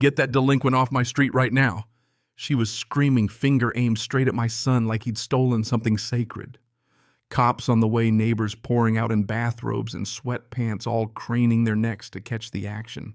Get that delinquent off my street right now. She was screaming, finger aimed straight at my son like he'd stolen something sacred. Cops on the way, neighbors pouring out in bathrobes and sweatpants, all craning their necks to catch the action.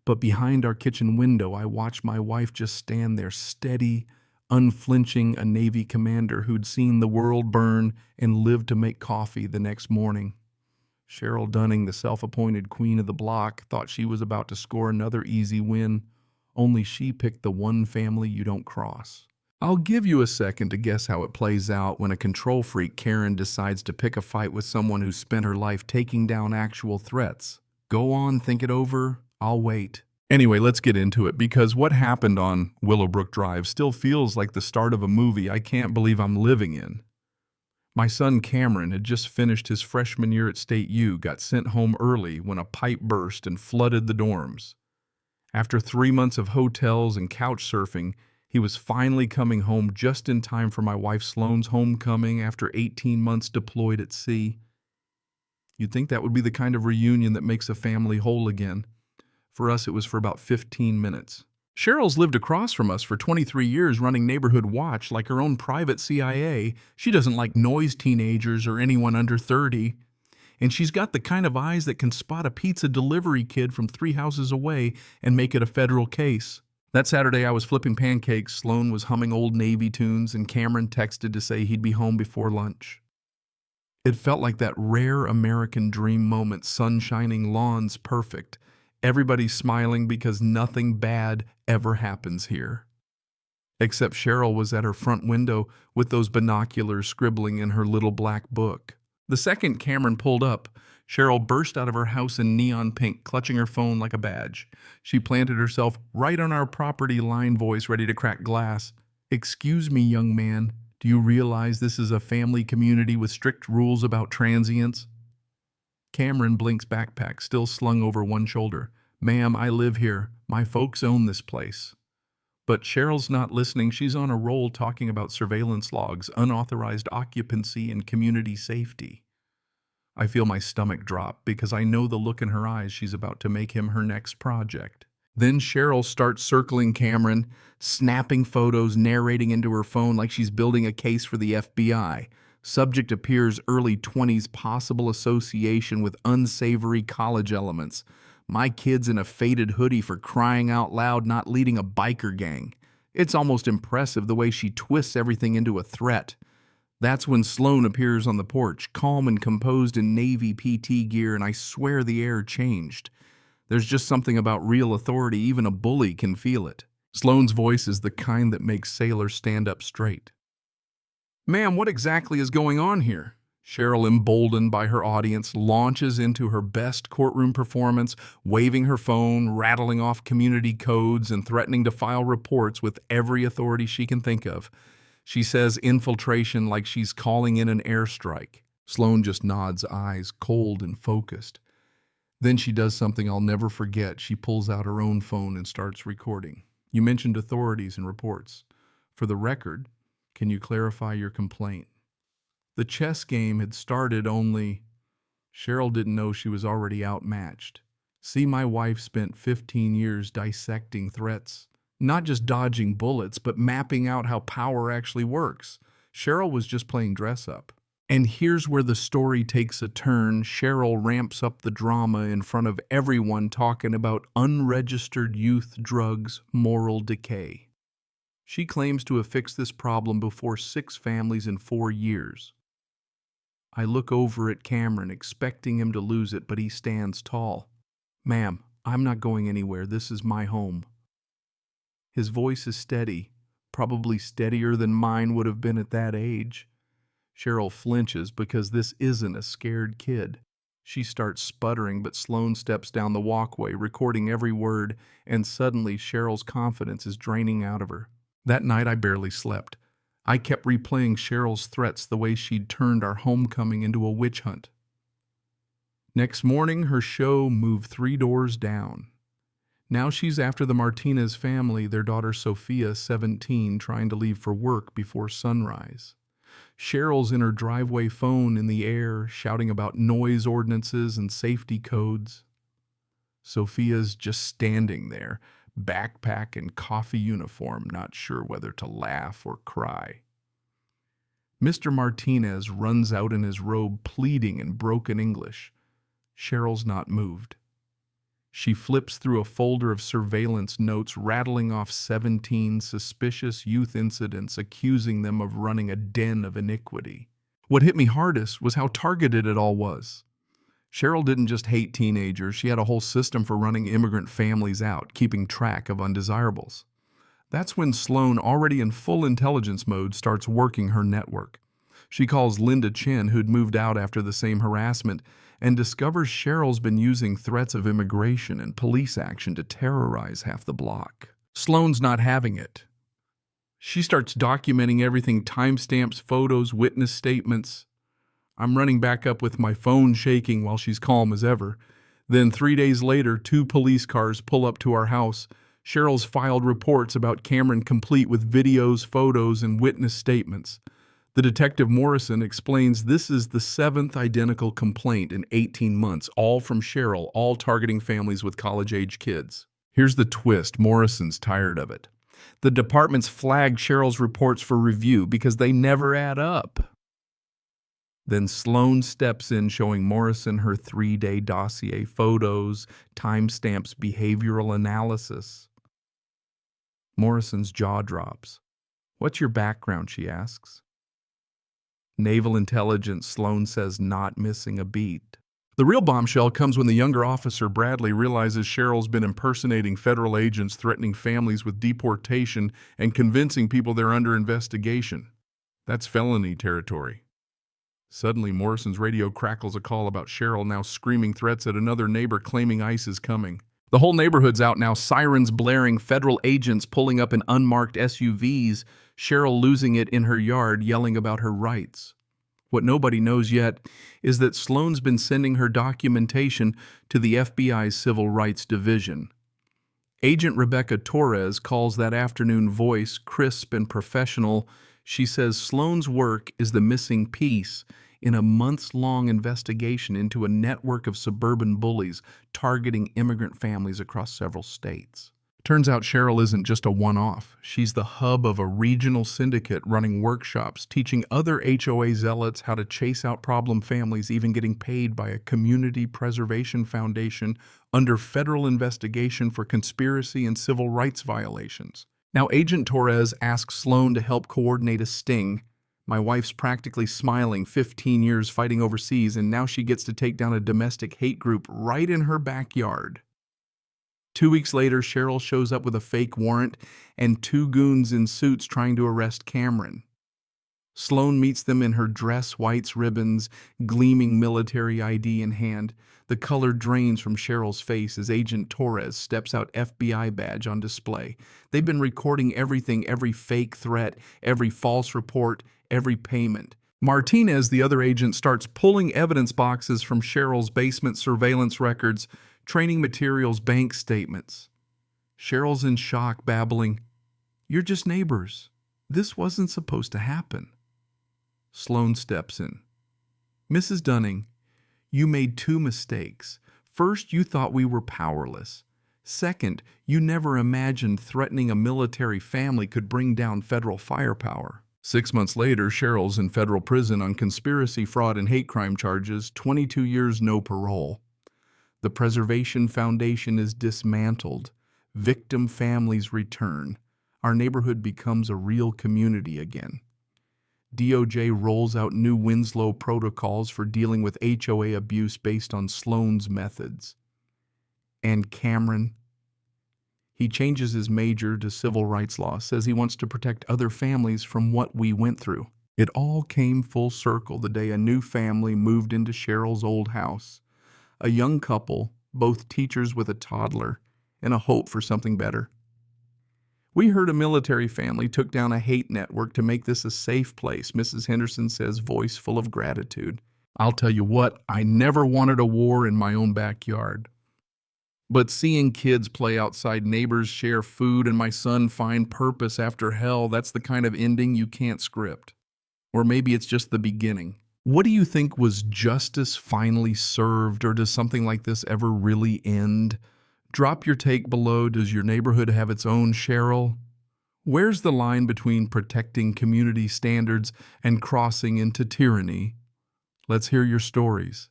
But behind our kitchen window, I watched my wife just stand there, steady, unflinching, a Navy commander who'd seen the world burn and lived to make coffee the next morning. Cheryl Dunning, the self-appointed queen of the block, thought she was about to score another easy win, only she picked the one family you don't cross. I'll give you a second to guess how it plays out when a control freak Karen decides to pick a fight with someone who spent her life taking down actual threats. Go on, think it over. I'll wait. Anyway, let's get into it, because what happened on Willowbrook Drive still feels like the start of a movie I can't believe I'm living in. My son Cameron had just finished his freshman year at State U, got sent home early when a pipe burst and flooded the dorms. After 3 months of hotels and couch surfing, he was finally coming home just in time for my wife Sloane's homecoming after 18 months deployed at sea. You'd think that would be the kind of reunion that makes a family whole again. For us, it was for about 15 minutes. Cheryl's lived across from us for 23 years running Neighborhood Watch like her own private CIA. She doesn't like noise teenagers or anyone under 30. And she's got the kind of eyes that can spot a pizza delivery kid from 3 houses away and make it a federal case. That Saturday, I was flipping pancakes, Sloane was humming old Navy tunes, and Cameron texted to say he'd be home before lunch. It felt like that rare American dream moment, sun shining, lawns perfect. Everybody's smiling because nothing bad ever happens here. Except Cheryl was at her front window with those binoculars scribbling in her little black book. The second Cameron pulled up, Cheryl burst out of her house in neon pink, clutching her phone like a badge. She planted herself right on our property line, voice ready to crack glass. "Excuse me, young man, do you realize this is a family community with strict rules about transients?" Cameron Blink's backpack still slung over one shoulder. "Ma'am, I live here. My folks own this place." But Cheryl's not listening. She's on a roll talking about surveillance logs, unauthorized occupancy, and community safety. I feel my stomach drop because I know the look in her eyes. She's about to make him her next project. Then Cheryl starts circling Cameron, snapping photos, narrating into her phone like she's building a case for the FBI. Subject appears early 20s, possible association with unsavory college elements. My kid's in a faded hoodie, for crying out loud, not leading a biker gang. It's almost impressive the way she twists everything into a threat. That's when Sloane appears on the porch, calm and composed in Navy PT gear, and I swear the air changed. There's just something about real authority, even a bully can feel it. Sloane's voice is the kind that makes sailors stand up straight. "Ma'am, what exactly is going on here?" Cheryl, emboldened by her audience, launches into her best courtroom performance, waving her phone, rattling off community codes, and threatening to file reports with every authority she can think of. She says infiltration like she's calling in an airstrike. Sloane just nods, eyes cold and focused. Then she does something I'll never forget. She pulls out her own phone and starts recording. "You mentioned authorities and reports. For the record, can you clarify your complaint?" The chess game had started, only Cheryl didn't know she was already outmatched. See, my wife spent 15 years dissecting threats, not just dodging bullets, but mapping out how power actually works. Cheryl was just playing dress up. And here's where the story takes a turn. Cheryl ramps up the drama in front of everyone, talking about unregistered youth drugs, moral decay. She claims to have fixed this problem before 6 families in 4 years. I look over at Cameron, expecting him to lose it, but he stands tall. "Ma'am, I'm not going anywhere. This is my home." His voice is steady, probably steadier than mine would have been at that age. Cheryl flinches because this isn't a scared kid. She starts sputtering, but Sloane steps down the walkway, recording every word, and suddenly Cheryl's confidence is draining out of her. That night I barely slept. I kept replaying Cheryl's threats, the way she'd turned our homecoming into a witch hunt. Next morning, her show moved 3 doors down. Now she's after the Martinez family, their daughter Sophia, 17, trying to leave for work before sunrise. Cheryl's in her driveway, phone in the air, shouting about noise ordinances and safety codes. Sophia's just standing there, backpack and coffee uniform, not sure whether to laugh or cry. Mr. Martinez runs out in his robe, pleading in broken English. Cheryl's not moved. She flips through a folder of surveillance notes, rattling off 17 suspicious youth incidents, accusing them of running a den of iniquity. What hit me hardest was how targeted it all was. Cheryl didn't just hate teenagers, she had a whole system for running immigrant families out, keeping track of undesirables. That's when Sloan, already in full intelligence mode, starts working her network. She calls Linda Chen, who'd moved out after the same harassment, and discovers Cheryl's been using threats of immigration and police action to terrorize half the block. Sloan's not having it. She starts documenting everything: timestamps, photos, witness statements. I'm running back up with my phone shaking while she's calm as ever. Then 3 days later, 2 police cars pull up to our house. Cheryl's filed reports about Cameron, complete with videos, photos, and witness statements. The detective Morrison explains this is the 7th identical complaint in 18 months, all from Cheryl, all targeting families with college-age kids. Here's the twist: Morrison's tired of it. The department's flagged Cheryl's reports for review because they never add up. Then Sloan steps in, showing Morrison her 3-day dossier, photos, timestamps, behavioral analysis. Morrison's jaw drops. "What's your background?" she asks. "Naval intelligence," Sloan says, not missing a beat. The real bombshell comes when the younger officer, Bradley, realizes Cheryl's been impersonating federal agents, threatening families with deportation, and convincing people they're under investigation. That's felony territory. Suddenly, Morrison's radio crackles a call about Cheryl now screaming threats at another neighbor, claiming ICE is coming. The whole neighborhood's out now, sirens blaring, federal agents pulling up in unmarked SUVs, Cheryl losing it in her yard, yelling about her rights. What nobody knows yet is that Sloan's been sending her documentation to the FBI's Civil Rights Division. Agent Rebecca Torres calls that afternoon voice crisp and professional. She says Sloan's work is the missing piece in a months-long investigation into a network of suburban bullies targeting immigrant families across several states. Turns out Cheryl isn't just a one-off. She's the hub of a regional syndicate running workshops, teaching other HOA zealots how to chase out problem families, even getting paid by a community preservation foundation under federal investigation for conspiracy and civil rights violations. Now, Agent Torres asks Sloan to help coordinate a sting. "My wife's practically smiling, 15 years fighting overseas, and now she gets to take down a domestic hate group right in her backyard." 2 weeks later, Cheryl shows up with a fake warrant and 2 goons in suits trying to arrest Cameron. Sloan meets them in her dress, whites, ribbons, gleaming military ID in hand. The color drains from Cheryl's face as Agent Torres steps out, FBI badge on display. They've been recording everything, every fake threat, every false report, every payment. Martinez, the other agent, starts pulling evidence boxes from Cheryl's basement, surveillance records, training materials, bank statements. Cheryl's in shock, babbling, "You're just neighbors. This wasn't supposed to happen." Sloan steps in. "Mrs. Dunning, you made 2 mistakes. First, you thought we were powerless. Second, you never imagined threatening a military family could bring down federal firepower." 6 months later, Cheryl's in federal prison on conspiracy, fraud, and hate crime charges, 22 years, no parole. The Preservation Foundation is dismantled. Victim families return. Our neighborhood becomes a real community again. DOJ rolls out new Winslow protocols for dealing with HOA abuse based on Sloan's methods. And Cameron? He changes his major to civil rights law, says he wants to protect other families from what we went through. It all came full circle the day a new family moved into Cheryl's old house. A young couple, both teachers with a toddler, and a hope for something better. "We heard a military family took down a hate network to make this a safe place," Mrs. Henderson says, voice full of gratitude. "I'll tell you what, I never wanted a war in my own backyard. But seeing kids play outside, neighbors share food, and my son find purpose after hell, that's the kind of ending you can't script. Or maybe it's just the beginning." What do you think? Was justice finally served, or does something like this ever really end? Drop your take below. Does your neighborhood have its own Cheryl? Where's the line between protecting community standards and crossing into tyranny? Let's hear your stories.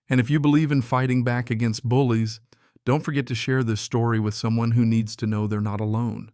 And if you believe in fighting back against bullies, don't forget to share this story with someone who needs to know they're not alone.